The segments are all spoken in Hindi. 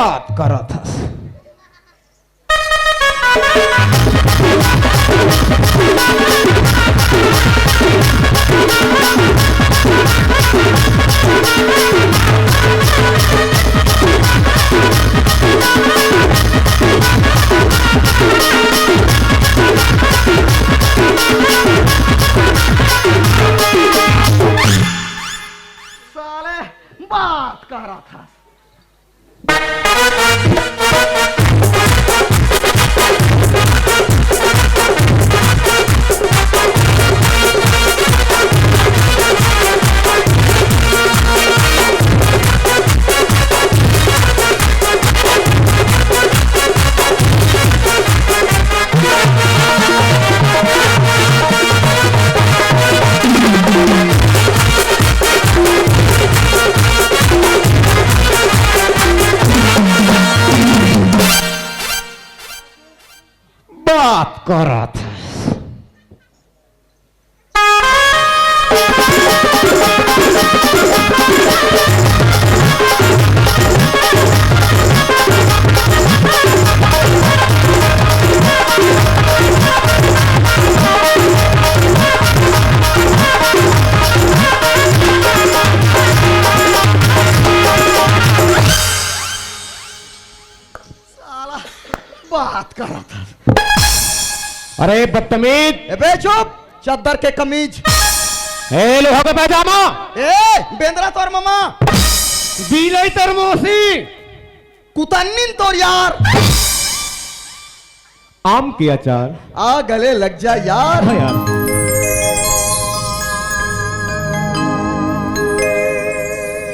बात करत हस। साले बात कर रहा था। बात करत हस। साला बात कर रहा था। अरे बदतमीज, बे चुप, चद्दर के कमीज। ए लोहा का पैजामा, ए बेंद्रा तोर मामा, बीले तरमोसी, कुतन्निन तोर यार। आम के अचार। आ गले लग जा यार। हाँ यार।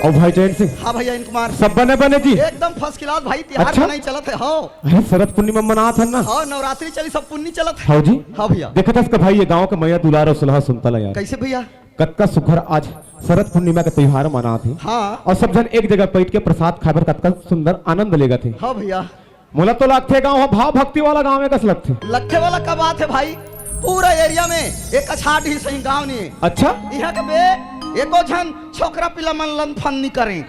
और भाई जयंत सिंह, हाँ भैया इन कुमार, सब बने बने जी। एकदम फर्स्ट क्लास भाई। त्योहार अच्छा? नहीं चलत है। हाँ अरे शरद पूर्णिमा मना था ना। हाँ, नवरात्रि चली, सब पुण्य चलत है। हाँ जी। हाँ भैया। देखा था इसका भाई, ये गांव का मैया दुलार और सुलह सुनता ला यार। कैसे भैया? कतका सुखर आज शरद पूर्णिमा का त्योहार मना थे। हाँ और सब जन एक जगह बैठ के प्रसाद खाकर कतका सुंदर आनंद लेगा थे। हाँ भैया। मोला तो लगते गांव भाव भक्ति वाला गांव में कस लगते। लखे वाला का बात है भाई। पूरा एरिया में एक अछाट ही सही गांव नहीं है। अच्छा, यहाँ के बे एको झन छोकरा पिला मन लन फन नहीं करें।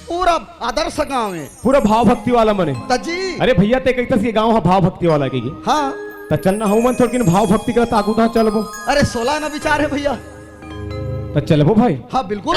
पूरा आदर्श गांव है, पूरा भाव भक्ति वाला मने। तजी। अरे भैया ते कहता गांव भाव भक्ति वाला के हाँ त चलना हूं मन थोड़ी भाव भक्ति का ताकू ना चलबो। अरे 16 ना विचार है भैया। त चलबो भाई। हाँ बिल्कुल।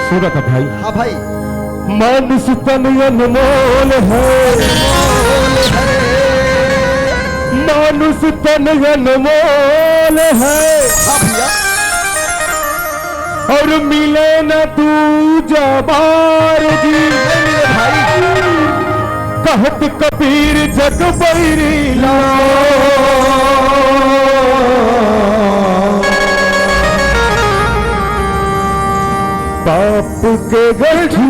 सुना था भाई। हाँ भाई। मानुष तन अनमोल है, मानुष तन अनमोल है। हाँ भैया। और मिले न दूजा बार जी। नहीं मिले भाई। कहत कबीर जग बैरी लाओ। बाप के गठी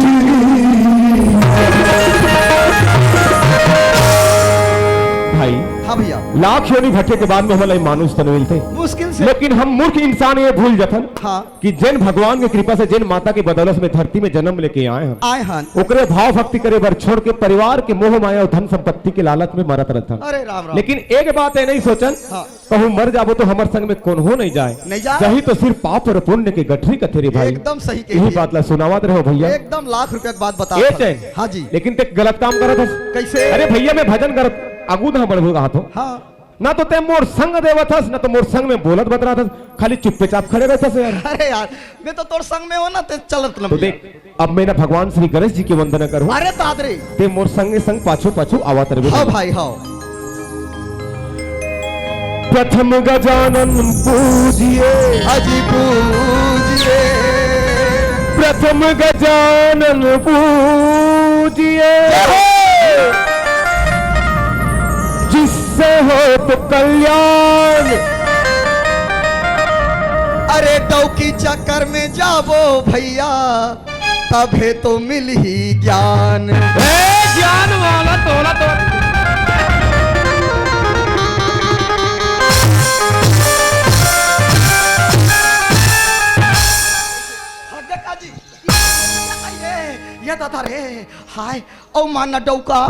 भाई। हाँ भैया। लाख योनि भटके के बाद में हमारे मानुष तन मिलते, मुश्किल से। लेकिन हम मूर्ख इंसान ये भूल जतन हाँ कि जिन भगवान की कृपा से जिन माता की बदौलत में धरती में जन्म लेके आए हम, आए हन। ओकरे भाव भक्ति करे बर छोड़ के परिवार के मोह माया और धन संपत्ति के लालच में मरत रहता। अरे राम राम। लेकिन एक बात है नहीं सोचन, हाँ। कहूँ मर जाबो तो हमारे संग में कौन हो नहीं जाए। नहीं जाए। यही तो सिर्फ पाप और पुण्य के गठरी का तेरे भाई। एकदम सही कही यही है। बात ला सुनावत रहो भैया। एकदम लाख रुपए की बात बता। ये चैन। हाँ जी। लेकिन ते गलत काम करत हस। कैसे? अरे भैया मैं भजन करत आगू ना बढ़ रहा तो हाँ। ना तो ते मोर संग देवत हस, ना तो मोर संग में बोलत बत रहा था, खाली चुप्पे चाप खड़े रहता से यार। अरे यार, मैं तो तोर संग में हो ना, ते चलत तो देख, अब मैं ना भगवान श्री गणेश जी की वंदना करूं। अरे दादरे। ते मोर संगे संग पाछू पाछू आवत रहे। हाँ भाई हाँ। प्रथम गजानन पूजिए, अजी पूजिए। प्रथम गजानन पूजिए, जिस जिससे हो तो कल्याण। अरे डौकी चक्कर में जाबो भैया तभे तो मिल ही ज्ञान। ज्ञान वाला तोला तो ये दादा रे हाय ओ माना डौका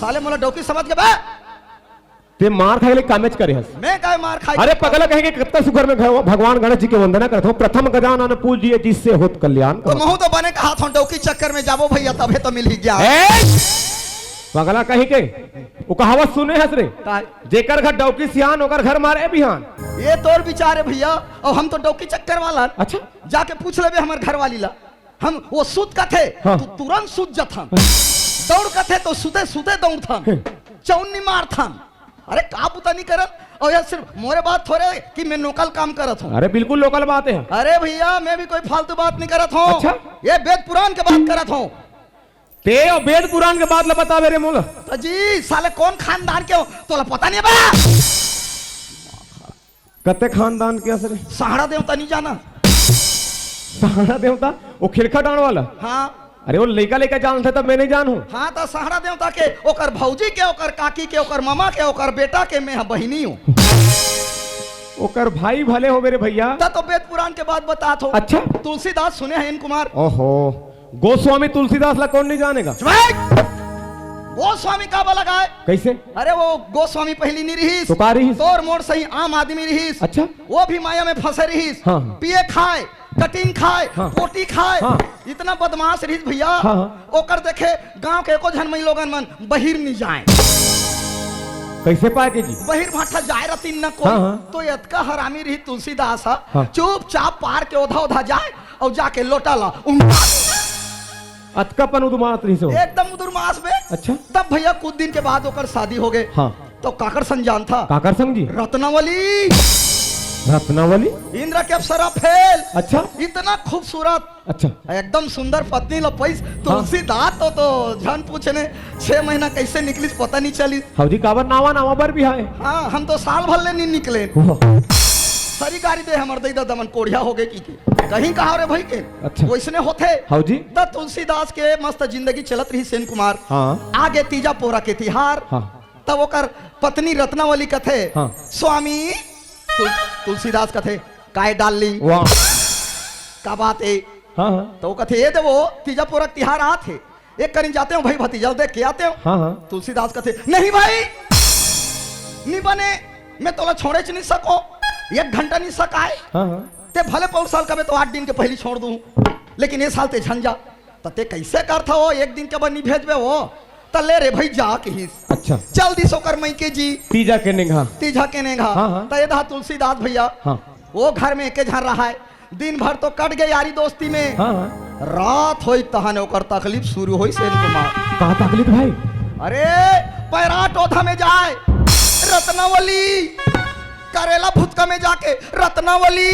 साले मोला डौकी समझ के बा ते मार खाए ले कामेज करे हस। मैं काय मार खाई। अरे पगला कहेंगे कितना सुगर में भगवान गणेश जी की वंदना करता हूँ। प्रथम गजानन पूजिए जिससे होत कल्याण। तो महू तो बने कहा था डौकी चक्कर में जाबो भैया तभे तो मिल ही ज्ञान। पगला कहीं के वो कहावत सुने हस रे, जेकर घर डौकी सियान ओकर घर मारे बिहान। ये तोर विचार है भैया और हम तो डौकी चक्कर वाला। अच्छा जाके पूछ लेबे हमार घर वाली ला हम वो सूत का थे हाँ। तो तुरंत सूत जथन दौड़ का थे तो सुते सुते दौड़ थन चौनी मार थन। अरे का पुता नहीं करत और ये सिर्फ मोरे बात थोड़े कि मैं लोकल काम करत हूँ। अरे बिल्कुल लोकल बात है। अरे भैया मैं भी कोई फालतू बात नहीं करत हूँ। अच्छा? ये वेद पुराण के बात करत हूँ। ते और वेद पुराण के बात ला बता मेरे मोला। तो जी साले कौन खानदान के हो तो ला पता नहीं बा। कते खानदान के असर सहारा देवता नहीं जाना। सहारा देवता वो खिलखा डाण वाला। हाँ अरे वो लइका लइका जानते तब मैं नहीं जानू। हाँ तो सहारा देवता के ओकर भौजी के ओकर काकी के ओकर मामा के ओकर बेटा के मैं बहिनी हूँ। ओकर भाई भले हो मेरे भैया। तो वेद पुराण के बात बता थो। अच्छा तुलसीदास सुने हैं इन कुमार। ओहो गोस्वामी तुलसीदास ला कौन नहीं जानेगा। गोस्वामी का बला गाय कैसे? अरे वो गोस्वामी पहली नहीं रहीस तो का रहीस? तोर मोर सही आम आदमी रहीस। अच्छा वो भी माया में फंसे रहीस। हाँ। पिए खाए कटिंग खाए हाँ। पोटी खाए हाँ। इतना बदमाश रहीस भैया। हाँ। ओकर देखे गांव के एको झनमई लोगन मन बहिर नहीं जाए। कैसे पाए के जी? बहिर भाटा जाए रती न कोई। हाँ। तो यतका हरामी रही तुलसीदास हाँ। चुपचाप पार के ओधा ओधा जाए और जाके लोटा ला अतकापन उदमात रही सो एकदम उदुरमास में। अच्छा तब भैया कुछ दिन के बाद ओकर शादी हो गए। हाँ तो काकर संजान था काकर संग जी रत्नावली रत्नावली इंद्र के अप्सरा फेल। अच्छा इतना खूबसूरत अच्छा एकदम सुंदर पत्नी लपैस तुलसीदास तो झन पूछने 6 महीना कैसे निकलिस पता नहीं चली। हौजी काबर नावा नावा बर भी है। हाँ हम तो साल भर ले नहीं निकले। सारी गाड़ी दे हमर दे दमन कोढ़िया हो गए की कहीं कहा रे भाई के। अच्छा वैसने होते हौजी तो तुलसीदास के मस्त जिंदगी चलत रही सेन कुमार। हाँ आगे तीजा पोरा के तिहार। हाँ तब ओकर पत्नी रत्नावली कथे हाँ। स्वामी तुलसीदास कथे काय डार्लिंग वाह का बात है। हाँ हाँ तो वो कथे ये देवो तीजा पोरा तिहार आते एक करीन जाते हो भाई भतीजा देख के आते हो। हाँ हाँ तुलसीदास कथे नहीं भाई नहीं बने मैं तोला छोड़े च नहीं सको 1 घंटा नहीं सकाए। हाँ हाँ ते भले 5 साल का मैं तो 8 दिन के पहले छोड़ दूं लेकिन ये साल ते झंझा तो ते कैसे करता हो 1 दिन के बाद नहीं भेजबे हो तो ले रे भाई जा के हिस। अच्छा चल दी सोकर मई के जी तीजा के निगाह तीझा के नेगा। हाँ, हाँ। तो ये था तुलसीदास भैया। हाँ वो घर में एके झन रहा है दिन भर तो कट गए यारी दोस्ती में। हाँ हाँ रात होई तहने ओकर तकलीफ शुरू होई सेन कुमार। कहा तकलीफ भाई? अरे पैरा टोथा में जाए रत्नावली करेला भुतका में जाके रत्नावली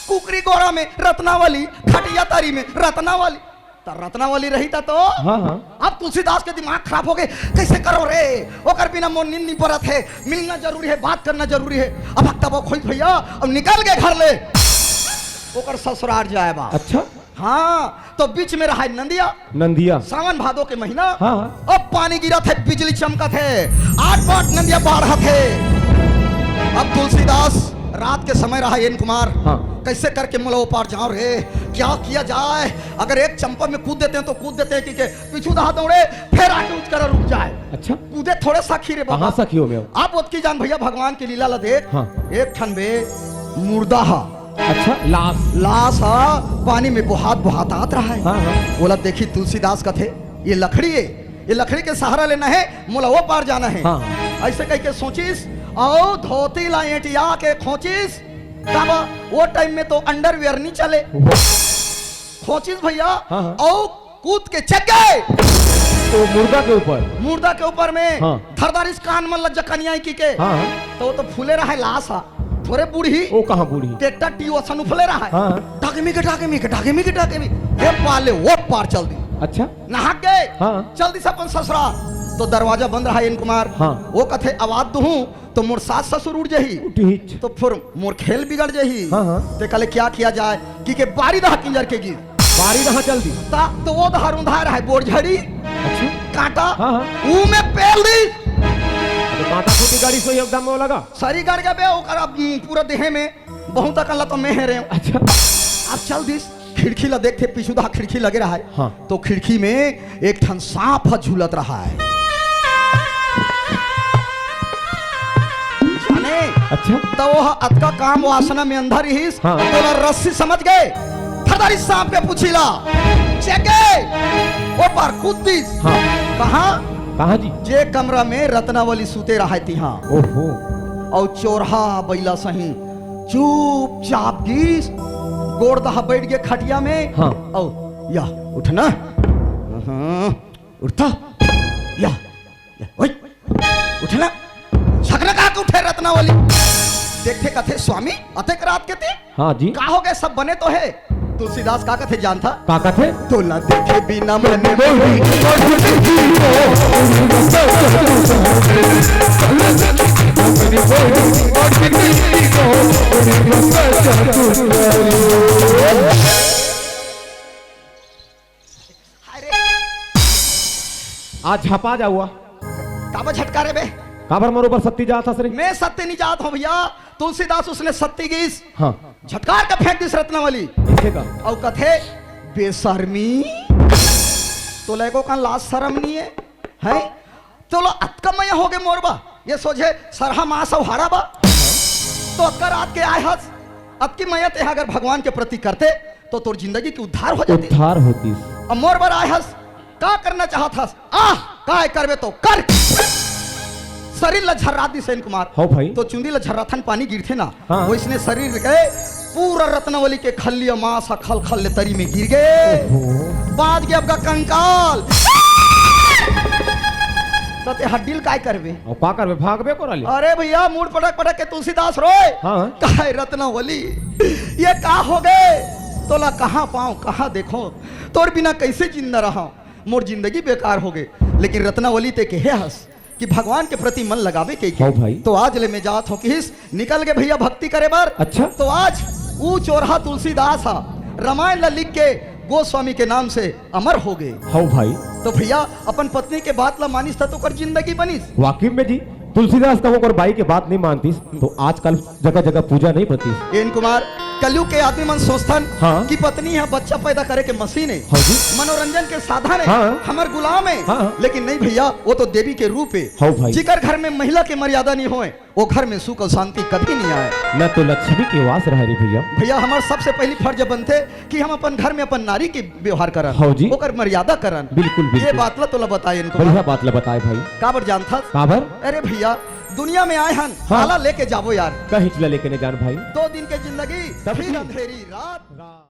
कुकरी गोरा में रत्नावली खटिया तारी में रत्नावली तो रत्नावली रही था तो। हाँ हाँ अब तुलसीदास के दिमाग खराब हो गए कैसे करो रे ओकर बिना मोन नींद नहीं पड़त है मिलना जरूरी है बात करना जरूरी है। अब तब वो खोज भैया अब निकल गए घर ले ओकर ससुराल जाए बा। अच्छा हाँ तो बीच में रहा नंदिया नंदिया सावन भादो के महीना। हाँ हाँ अब पानी गिरा थे बिजली चमका थे 8 नंदिया बाढ़ थे। अब तुलसीदास रात के समय रहा एन कुमार। हाँ कैसे करके मुला पार जाओ रे क्या किया जाए। अगर एक चंपा में कूद देते हैं तो कूद देते हैं कि पीछू दहा दौड़े फिर आके उठ कर रुक जाए। अच्छा कूदे थोड़े साखी रे बाबा। कहाँ सखियों में हो? आप उसकी जान भैया भगवान की लीला ला देख। हाँ। एक ठन बे मुर्दा हा अच्छा लाश लाश हा पानी में बुहात आत रहा है। हाँ हाँ बोला देखी तुलसीदास का थे ये लकड़ी है ये लकड़ी के सहारा लेना है मोला वो पार जाना है। हाँ ऐसे कह के सोचिस और धोती ला एटिया के खोचिस तब वो टाइम में तो अंडरवियर नहीं चले खोचिस भैया। हाँ, हाँ। और कूद के चक गए तो मुर्दा के ऊपर में। हाँ। धरदारिस कान मन लज्जा कनियाई की के। हाँ तो फूले रहा है लाश हा थोड़े बूढ़ी वो कहाँ बूढ़ी? टेक्टर टीओ सन फूले रहा है। हाँ डाके मी ये पाले वो पार चल दी। अच्छा नहा गए हाँ जल्दी से अपन ससुराल तो दरवाजा बंद रहा एन कुमार। हाँ। वो कथे आवाज दूं तो मोर सास ससुर उड़ जही, उठीच। तो फिर मोर खेल बिगड़ जही। हाँ, हाँ। ते कले क्या किया जाए कि बारी दहा किंजर के गीत बारी कहाँ चल दी? तो वो दहा रुंधा रहा है बोरझड़ी अच्छा। कांटा हाँ, हाँ। ऊ में पेल दी तो कांटा फूटी गाड़ी से एकदम में वो लगा। सरी गड़ गए बे ओकर पूरा देह में बहुत अकल तो मैं रहे। अच्छा। अब चल दिस खिड़की ला देखते पीछू दहा खिड़की लगे रहा है। हाँ। तो खिड़की में एक ठन सांप झूलत रहा है जाने। अच्छा। तो वो अतका काम वासना में अंधा रहीस। हाँ। तो रस्सी समझ गए फरदारी सांप के पूछीला चेके वो पर कूदिस। हाँ। कहाँ जी? जे कमरा में रत्नावली सूते रहा थी। हाँ। ओहो। और चोरहा बैला सही चुपचाप गिस गोड़ दहा बैठ गए खटिया में। हाँ। औ या उठना। हाँ, उठता या ओए उठना झगड़ा का के उठे रत्नावली देखते कथे स्वामी अतेक रात के थे। हाँ जी। का हो गए सब बने तो है। तुलसीदास का कथे जानता काका थे? तो ना देखे बिना मने मोही आज झपा जा हुआ काबा झटका रे बे काबर मोर ऊपर सत्ती जा था सर। मैं सत्य नहीं जात हूँ भैया। तुलसीदास उसने सत्य गीस हाँ। झटकार का फेंक दिस रत्नावली इसे का और कथे बेशर्मी तो लेको का लाज शर्म नहीं है तो लो अतकमय हो गए मोरबा ये सोचे सरहा मास और हारा बा तो अक्कर रात के आए हस अतकी मैयत है अगर भगवान के प्रति करते तो तोर जिंदगी की उद्धार हो जाती। उद्धार होती। अब मोर बर आए हस का करना चाहत हस का करबे तो कर शरीर ला झर्रा दी सेन कुमार। हो भाई। तो चुंदी ला झर्राथन पानी गिरथे ना। हाँ। वो इसने शरीर के पूरा रत्नावली के खल्ली मांस खल खल ले तरी में गिर गए। बाज गया आपका कंकाल तो ते हड्डील काय करबे और का करबे भागबे कोराली। अरे भैया मूड पटक पटक के तुलसीदास रोए। हाँ। काहे रत्नावली ये का हो गए तोला कहाँ पाऊं कहाँ देखो तोर बिना कैसे जिंदा रहा मोर जिंदगी बेकार हो गए। लेकिन रत्नावली ते के हंस कि भगवान के प्रति मन लगावे के हाँ भाई। तो आज ले मैं जात हो किस निकल के भैया भक्ति करे बार। अच्छा। तो आज वो चोरहा तुलसीदास हा रामायण ला लिख के गोस्वामी के नाम से अमर हो गए। हो भाई। तो भैया अपन पत्नी के बात ला मानिस था तो कर जिंदगी बनिस। वाकई में जी तुलसीदास का होकर बाई के बात नहीं मानती तो आजकल जगह जगह पूजा नहीं पड़ती। एन कुमार कलयुग के आदमी मन सोचथन हाँ। कि पत्नी है बच्चा पैदा करे के मशीन है। हाँ जी। मनोरंजन के साधन है। हाँ। हमार गुलाम है। हाँ। लेकिन नहीं भैया वो तो देवी के रूप है। हाँ भाई। जिकर घर में महिला की मर्यादा नहीं होए वो घर में सुख और शांति कभी नहीं आए। न तो लक्ष्मी के वास रह रही भैया। भैया हमार सबसे पहली फर्ज बनते कि हम अपन घर में अपन नारी के व्यवहार करन। हाँ जी। ओकर मर्यादा करन। बिल्कुल, बिल्कुल। ये बात ला तो ला बताए इनको। बढ़िया बात ला बताए भाई। काबर जानता काबर? अरे भैया दुनिया में आए हन हाँ। ताला लेके जाबो यार। कहीं चला लेके नहीं जान भाई। 2 दिन के जिंदगी तब फिर भी। अंधेरी रात।